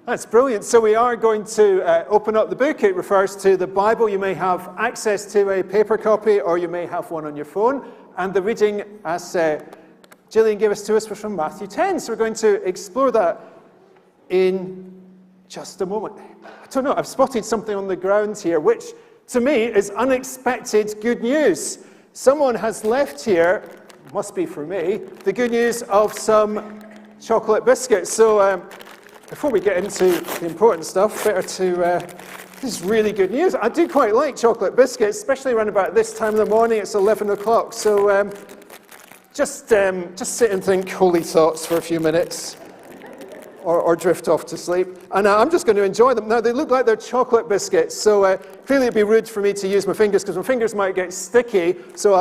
That's brilliant. So we are going to open up the book. It refers to the Bible. You may have access to a paper copy or you may have one on your phone. And the reading, as Gillian gave us to us, was from Matthew 10. So we're going to explore that in just a moment. I don't know, I've spotted something on the ground here, which to me is unexpected good news. Someone has left here, must be for me, the good news of some chocolate biscuits. So before we get into the important stuff, this is really good news. I do quite like chocolate biscuits, especially around about this time of the morning. It's 11 o'clock. So just sit and think holy thoughts for a few minutes. Or drift off to sleep. And I'm just going to enjoy them. Now, they look like they're chocolate biscuits, so clearly it'd be rude for me to use my fingers, because my fingers might get sticky. So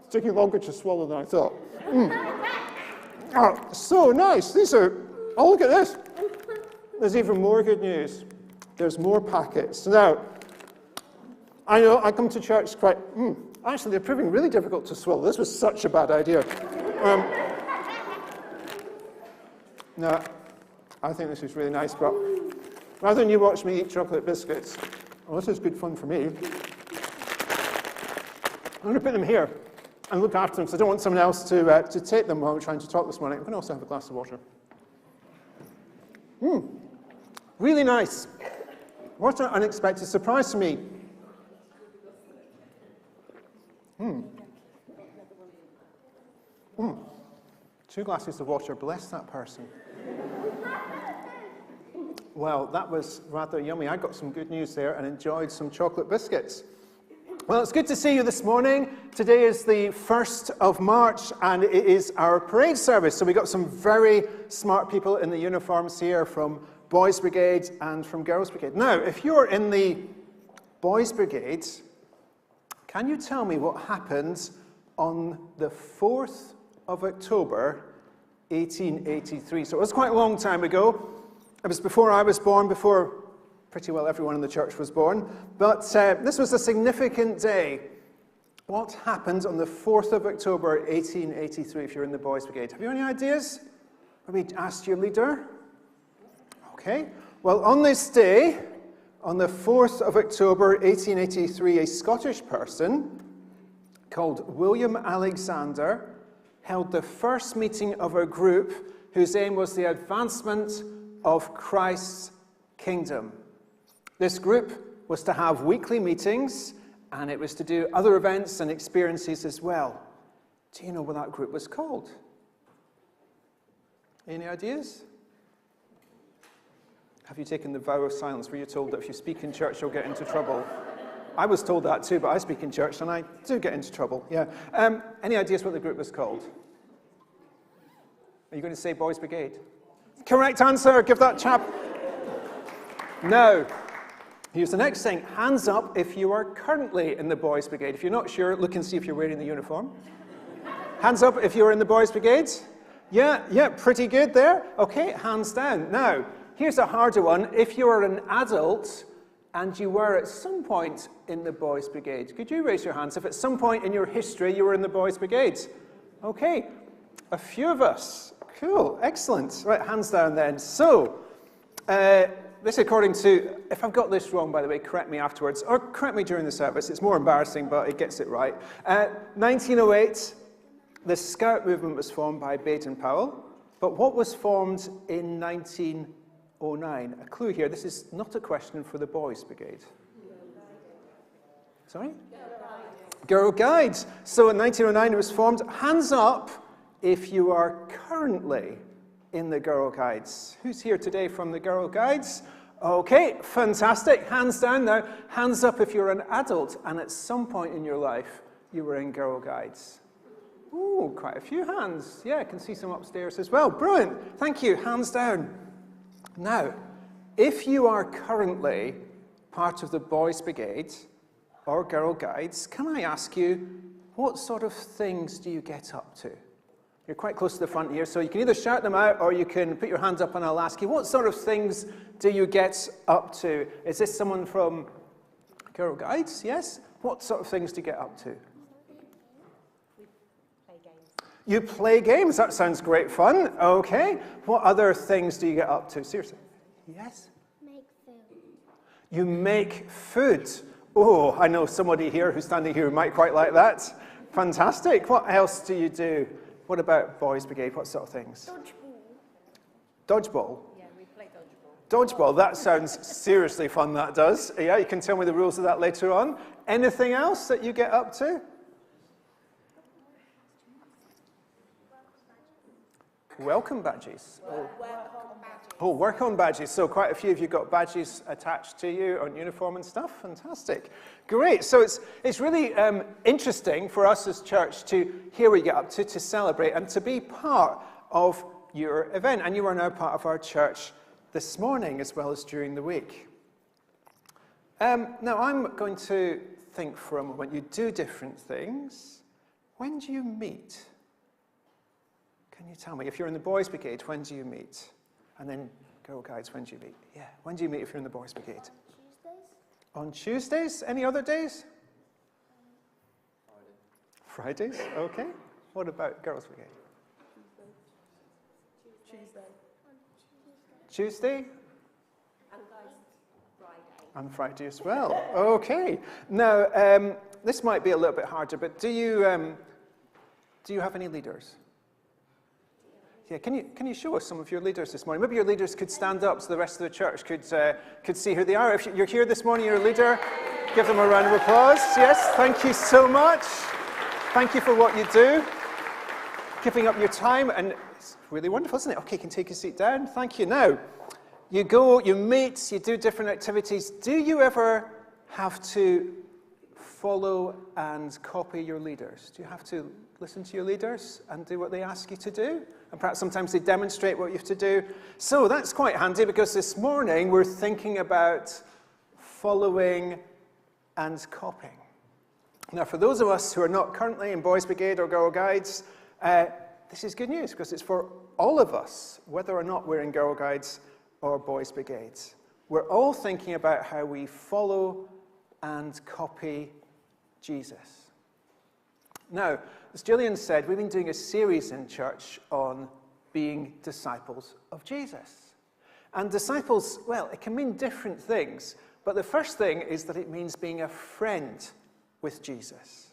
It's taking longer to swallow than I thought. Oh, so nice. These are, oh, look at this. There's even more good news. There's more packets. Now, I know I come to church quite... actually, they're proving really difficult to swallow. This was such a bad idea. No, I think this is really nice, but rather than you watch me eat chocolate biscuits, well, this is good fun for me. I'm going to put them here and look after them, because I don't want someone else to take them while we're trying to talk this morning. I'm going to also have a glass of water. Really nice. What an unexpected surprise to me. 2 glasses of water, bless that person. Well, that was rather yummy. I got some good news there and enjoyed some chocolate biscuits. Well, it's good to see you this morning. Today is the 1st of March, and it is our parade service. So we got some very smart people in the uniforms here from Boys Brigade and from Girls Brigade. Now, if you're in the Boys Brigade, can you tell me what happened on the 4th of October, 1883? So it was quite a long time ago. It was before I was born, before pretty well everyone in the church was born. But this was a significant day. What happened on the 4th of October, 1883, if you're in the Boys Brigade? Have you any ideas? Maybe ask your leader? Okay. Well, on this day, on the 4th of October, 1883, a Scottish person called William Alexander held the first meeting of a group whose aim was the advancement of Christ's kingdom. This group was to have weekly meetings, and it was to do other events and experiences as well. Do you know what that group was called? Any ideas? Have you taken the vow of silence where you're told that if you speak in church, you'll get into trouble? I was told that too, but I speak in church and I do get into trouble, yeah. Any ideas what the group was called? Are you going to say Boys Brigade? Correct answer, give that chap. No. Here's the next thing. Hands up if you are currently in the Boys Brigade. If you're not sure, look and see if you're wearing the uniform. Hands up if you're in the Boys Brigade. Yeah, pretty good there. Okay, hands down. Now, here's a harder one. If you're an adult and you were at some point in the Boys Brigade, could you raise your hands if at some point in your history you were in the Boys Brigade? Okay, a few of us. Cool, excellent. Right, hands down then. So, this according to, if I've got this wrong, by the way, correct me afterwards, or correct me during the service. It's more embarrassing, but it gets it right. 1908, the Scout movement was formed by Baden-Powell. But what was formed in 1909? A clue here, this is not a question for the Boys Brigade. Sorry? Girl Guides. So in 1909 it was formed. Hands up if you are currently in the Girl Guides. Who's here today from the Girl Guides? Okay, fantastic. Hands down now. Hands up if you're an adult and at some point in your life you were in Girl Guides. Ooh, quite a few hands. Yeah, I can see some upstairs as well. Brilliant. Thank you. Hands down. Now, if you are currently part of the Boys Brigade or Girl Guides, can I ask you, what sort of things do you get up to? You're quite close to the front here, so you can either shout them out or you can put your hands up and I'll ask you, what sort of things do you get up to? Is this someone from Girl Guides? Yes? What sort of things do you get up to? We play games. You play games. That sounds great fun. Okay. What other things do you get up to? Seriously? Yes? Make food. You make food. Oh, I know somebody here who's standing here who might quite like that. Fantastic. What else do you do? What about Boys Brigade? What sort of things? Dodgeball. Dodgeball? Yeah, we play dodgeball. Dodgeball, that sounds seriously fun, that does. Yeah, you can tell me the rules of that later on. Anything else that you get up to? Welcome badges. Oh, work on badges. So quite a few of you got badges attached to you on uniform and stuff. Fantastic. Great. So it's really interesting for us as church to hear what you get up to celebrate, and to be part of your event. And you are now part of our church this morning as well as during the week. Now, I'm going to think for a moment. You do different things. When do you meet? Can you tell me? If you're in the Boys Brigade, when do you meet? And then Girl Guides, when do you meet? Yeah, when do you meet if you're in the Boys Brigade? Tuesdays. On Tuesdays? Any other days? Fridays? Okay. What about Girls Brigade? Tuesday? And guys, Friday. And Friday as well. Okay. Now, this might be a little bit harder, but do you have any leaders? Yeah, can you show us some of your leaders this morning? Maybe your leaders could stand up so the rest of the church could see who they are. If you're here this morning, you're a leader, give them a round of applause. Yes, thank you so much. Thank you for what you do, giving up your time, and it's really wonderful, isn't it? Okay, you can take a seat down. Thank you. Now, you go, you meet, you do different activities. Do you ever have to follow and copy your leaders? Do you have to listen to your leaders and do what they ask you to do? And perhaps sometimes they demonstrate what you have to do. So that's quite handy, because this morning we're thinking about following and copying. Now, for those of us who are not currently in Boys Brigade or Girl Guides, this is good news, because it's for all of us, whether or not we're in Girl Guides or Boys Brigades. We're all thinking about how we follow and copy Jesus. Now, as Gillian said, we've been doing a series in church on being disciples of Jesus. And disciples, well, it can mean different things, but the first thing is that it means being a friend with Jesus.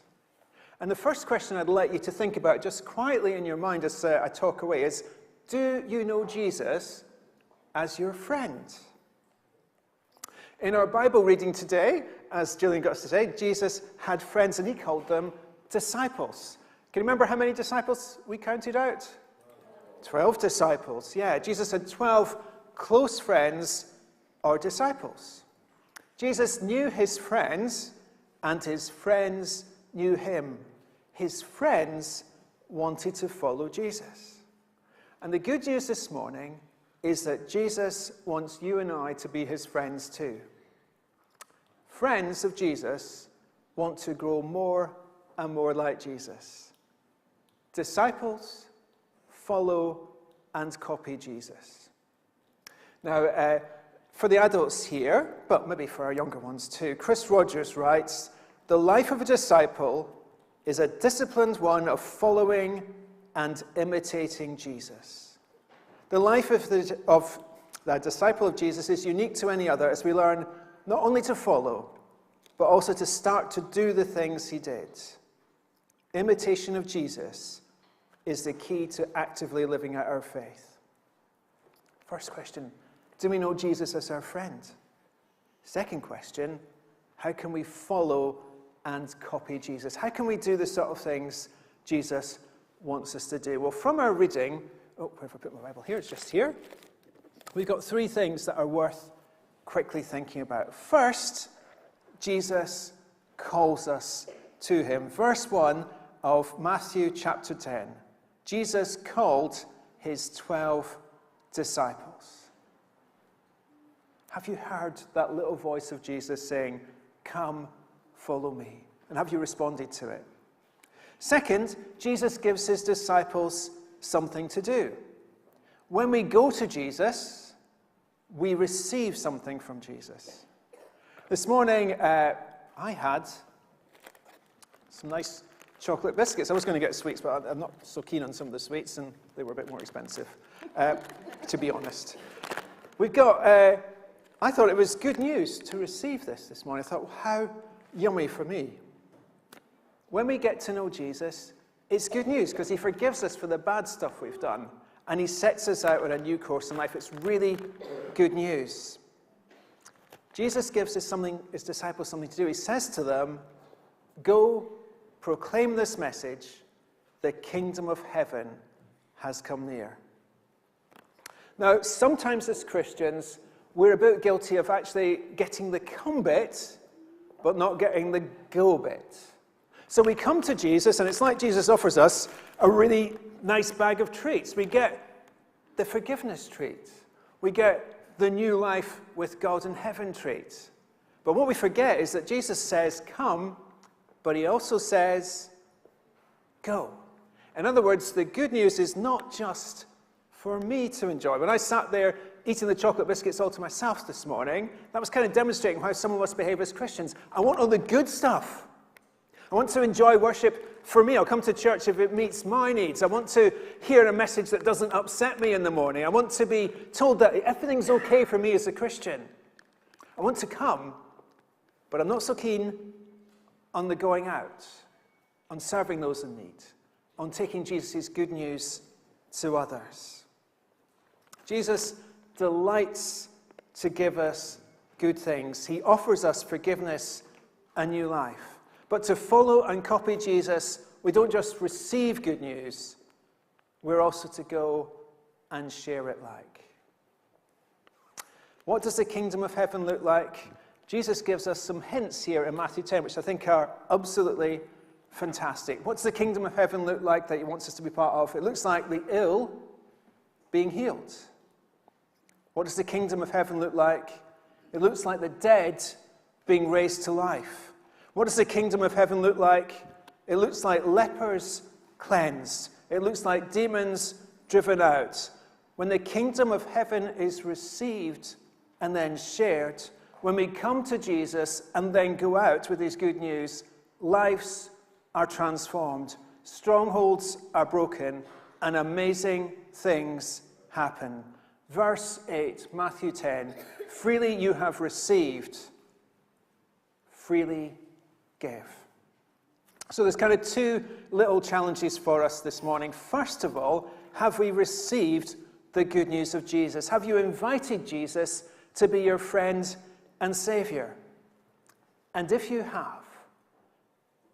And the first question I'd like you to think about just quietly in your mind as I talk away is, do you know Jesus as your friend? In our Bible reading today, as Gillian got us to say, Jesus had friends and he called them disciples. Can you remember how many disciples we counted out? 12 disciples. Yeah, Jesus had 12 close friends or disciples. Jesus knew his friends, and his friends knew him. His friends wanted to follow Jesus. And the good news this morning is that Jesus wants you and I to be his friends too. Friends of Jesus want to grow more and more like Jesus. Disciples follow and copy Jesus. Now, for the adults here, but maybe for our younger ones too, Chris Rogers writes, "The life of a disciple is a disciplined one of following and imitating Jesus." The life of the disciple of Jesus is unique to any other, as we learn not only to follow, but also to start to do the things he did. Imitation of Jesus is the key to actively living out our faith. First question, do we know Jesus as our friend? Second question, how can we follow and copy Jesus? How can we do the sort of things Jesus wants us to do? Well, from our reading, where have I put my Bible? Here, it's just here. We've got three things that are worth quickly thinking about. First, Jesus calls us to him. Verse 1 of Matthew chapter 10. Jesus called his 12 disciples. Have you heard that little voice of Jesus saying, "Come, follow me"? And have you responded to it? Second, Jesus gives his disciples something to do. When we go to Jesus, we receive something from Jesus. This morning, I had some nice chocolate biscuits. I was going to get sweets, but I'm not so keen on some of the sweets, and they were a bit more expensive, to be honest. We've got, I thought it was good news to receive this morning. I thought, well, how yummy for me. When we get to know Jesus, it's good news because he forgives us for the bad stuff we've done, and he sets us out on a new course in life. It's really good news. Jesus gives his disciples something to do. He says to them, go proclaim this message, the kingdom of heaven has come near. Now, sometimes as Christians, we're a bit guilty of actually getting the come bit, but not getting the go bit. So we come to Jesus, and it's like Jesus offers us a really nice bag of treats. We get the forgiveness treat. We get the new life with God in heaven treat. But what we forget is that Jesus says, come, but he also says, go. In other words, the good news is not just for me to enjoy. When I sat there eating the chocolate biscuits all to myself this morning, that was kind of demonstrating how some of us behave as Christians. I want all the good stuff. I want to enjoy worship for me. I'll come to church if it meets my needs. I want to hear a message that doesn't upset me in the morning. I want to be told that everything's okay for me as a Christian. I want to come, but I'm not so keen on the going out, on serving those in need, on taking Jesus' good news to others. Jesus delights to give us good things. He offers us forgiveness and new life. But to follow and copy Jesus, we don't just receive good news, we're also to go and share it like. What does the kingdom of heaven look like? Jesus gives us some hints here in Matthew 10, which I think are absolutely fantastic. What's the kingdom of heaven look like that he wants us to be part of? It looks like the ill being healed. What does the kingdom of heaven look like? It looks like the dead being raised to life. What does the kingdom of heaven look like? It looks like lepers cleansed. It looks like demons driven out. When the kingdom of heaven is received and then shared, when we come to Jesus and then go out with his good news, lives are transformed, strongholds are broken, and amazing things happen. Verse 8, Matthew 10, freely you have received, freely give. So there's kind of two little challenges for us this morning. First of all, have we received the good news of Jesus? Have you invited Jesus to be your friend and Savior? And if you have,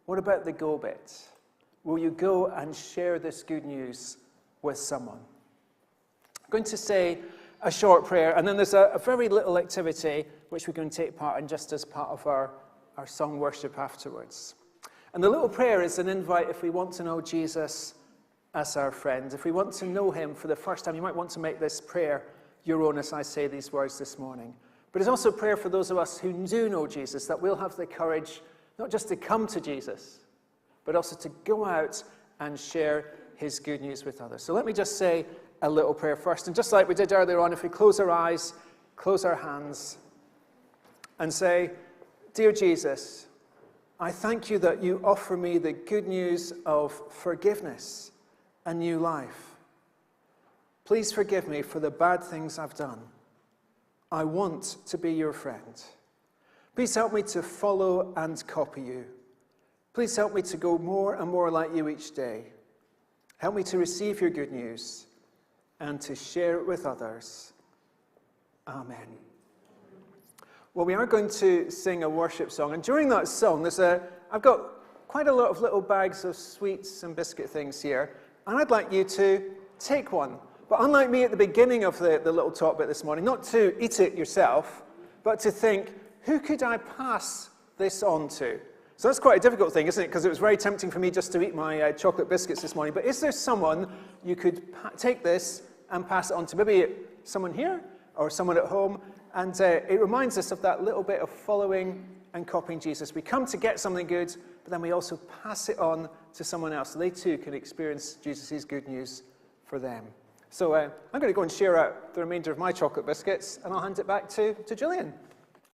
what about the go bit? Will you go and share this good news with someone? I'm going to say a short prayer, and then there's a very little activity which we're going to take part in just as part of our song worship afterwards. And the little prayer is an invite if we want to know Jesus as our friend. If we want to know him for the first time, you might want to make this prayer your own as I say these words this morning. But it's also a prayer for those of us who do know Jesus, that we'll have the courage not just to come to Jesus, but also to go out and share his good news with others. So let me just say a little prayer first. And just like we did earlier on, if we close our eyes, close our hands, and say, Dear Jesus, I thank you that you offer me the good news of forgiveness and new life. Please forgive me for the bad things I've done. I want to be your friend. Please help me to follow and copy you. Please help me to go more and more like you each day. Help me to receive your good news and to share it with others. Amen. Well, we are going to sing a worship song, and during that song, I've got quite a lot of little bags of sweets and biscuit things here, and I'd like you to take one. But unlike me at the beginning of the little talk bit this morning, not to eat it yourself, but to think, who could I pass this on to? So that's quite a difficult thing, isn't it? Because it was very tempting for me just to eat my chocolate biscuits this morning. But is there someone you could take this and pass it on to? Maybe someone here or someone at home. And it reminds us of that little bit of following and copying Jesus. We come to get something good, but then we also pass it on to someone else so they too can experience Jesus' good news for them. So I'm going to go and share out the remainder of my chocolate biscuits, and I'll hand it back to Gillian.